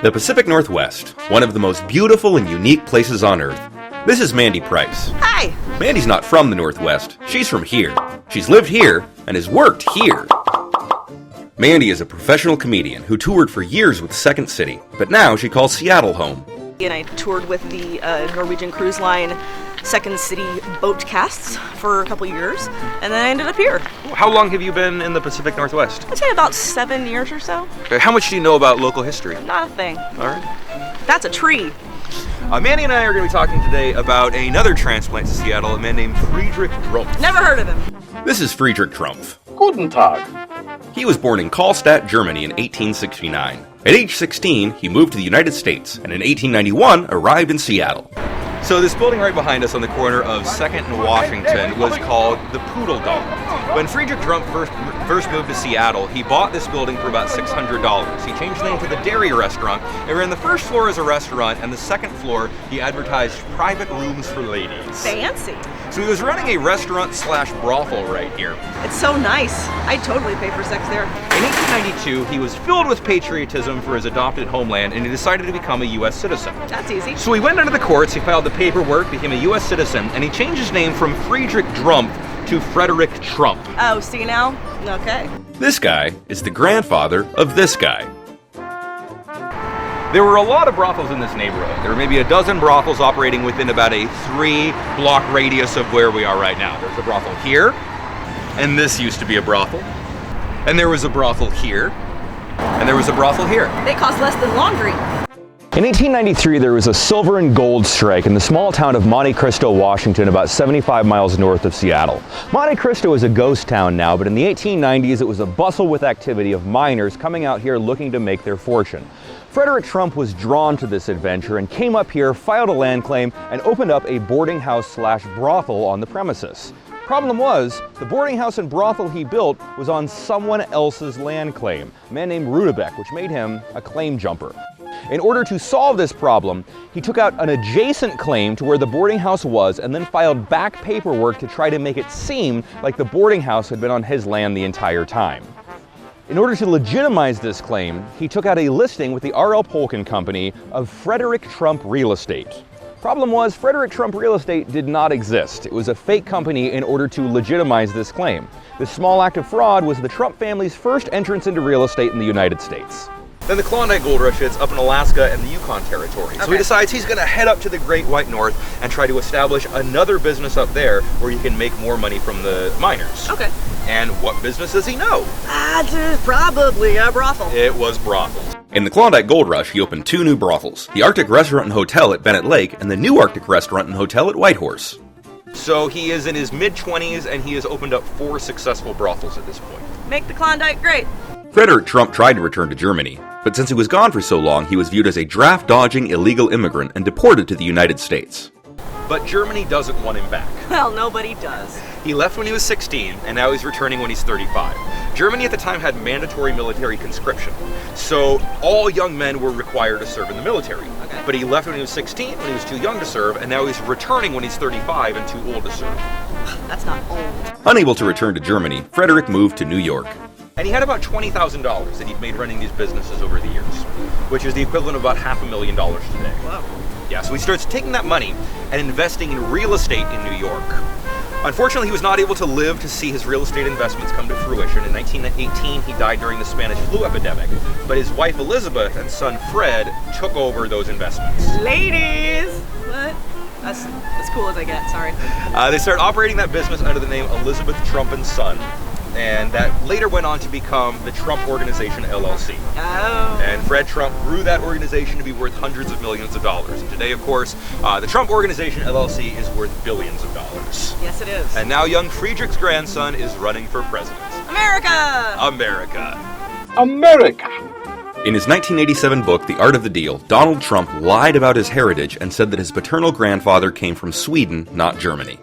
The Pacific Northwest, one of the most beautiful and unique places on Earth. This is Mandy Price. Hi! Mandy's not from the Northwest, she's from here. She's lived here and has worked here. Mandy is a professional comedian who toured for years with Second City, but now she calls Seattle home. And I toured with the Norwegian Cruise Line Second City boat casts for a couple years, and then I ended up here. How long have you been in the Pacific Northwest? I'd say about 7 years or so. How much do you know about local history? Not a thing. All right. That's a tree. Mandy and I are going to be talking today about another transplant to Seattle, a man named Friedrich Drumpf. Never heard of him. This is Friedrich Drumpf. Guten Tag. He was born in Karlstadt, Germany in 1869. At age 16, he moved to the United States, and in 1891 arrived in Seattle. So this building right behind us on the corner of 2nd and Washington was called the Poodle Dog. When Friedrich Drumpf first moved to Seattle, he bought this building for about $600. He changed the name to the Dairy Restaurant, and ran the first floor as a restaurant, and the second floor he advertised private rooms for ladies. Fancy. So he was running a restaurant/brothel right here. It's so nice. I'd totally pay for sex there. In 1892, he was filled with patriotism for his adopted homeland, and he decided to become a U.S. citizen. That's easy. So he went into the courts, he filed the paperwork, became a U.S. citizen, and he changed his name from Friedrich Drumpf to Friedrich Trump. Oh, see now? Okay. This guy is the grandfather of this guy. There were a lot of brothels in this neighborhood. There were maybe a dozen brothels operating within about a 3-block radius of where we are right now. There's a brothel here, and this used to be a brothel. And there was a brothel here, and there was a brothel here. They cost less than laundry. In 1893, there was a silver and gold strike in the small town of Monte Cristo, Washington, about 75 miles north of Seattle. Monte Cristo is a ghost town now, but in the 1890s, it was a bustle with activity of miners coming out here looking to make their fortune. Friedrich Drumpf was drawn to this adventure and came up here, filed a land claim, and opened up a boarding house/brothel on the premises. Problem was, the boarding house and brothel he built was on someone else's land claim, a man named Rudebeck, which made him a claim jumper. In order to solve this problem, he took out an adjacent claim to where the boarding house was and then filed back paperwork to try to make it seem like the boarding house had been on his land the entire time. In order to legitimize this claim, he took out a listing with the R.L. Polkin Company of Friedrich Trump Real Estate. Problem was, Friedrich Trump Real Estate did not exist. It was a fake company in order to legitimize this claim. This small act of fraud was the Trump family's first entrance into real estate in the United States. Then the Klondike Gold Rush hits up in Alaska and the Yukon territory. So he decides he's going to head up to the Great White North and try to establish another business up there where he can make more money from the miners. Okay. And what business does he know? Probably a brothel. It was brothels. In the Klondike Gold Rush, he opened 2 new brothels, the Arctic Restaurant and Hotel at Bennett Lake and the new Arctic Restaurant and Hotel at Whitehorse. So he is in his mid-20s and he has opened up 4 successful brothels at this point. Make the Klondike great. Friedrich Trump tried to return to Germany, but since he was gone for so long, he was viewed as a draft-dodging illegal immigrant and deported to the United States. But Germany doesn't want him back. Well, nobody does. He left when he was 16, and now he's returning when he's 35. Germany at the time had mandatory military conscription, so all young men were required to serve in the military. Okay. But he left when he was 16, when he was too young to serve, and now he's returning when he's 35 and too old to serve. That's not old. Unable to return to Germany, Friedrich moved to New York. And he had about $20,000 that he'd made running these businesses over the years, which is the equivalent of about $500,000 today. Wow. Yeah, so he starts taking that money and investing in real estate in New York. Unfortunately, he was not able to live to see his real estate investments come to fruition. In 1918, he died during the Spanish flu epidemic, but his wife Elizabeth and son Fred took over those investments. Ladies! What? That's as cool as I get, sorry. They started operating that business under the name Elizabeth Trump and Son, and that later went on to become the Trump Organization, LLC. Oh. And Fred Trump grew that organization to be worth hundreds of millions of dollars. And today, of course, the Trump Organization, LLC, is worth billions of dollars. Yes, it is. And now young Friedrich's grandson is running for president. America! America. America. In his 1987 book, The Art of the Deal, Donald Trump lied about his heritage and said that his paternal grandfather came from Sweden, not Germany.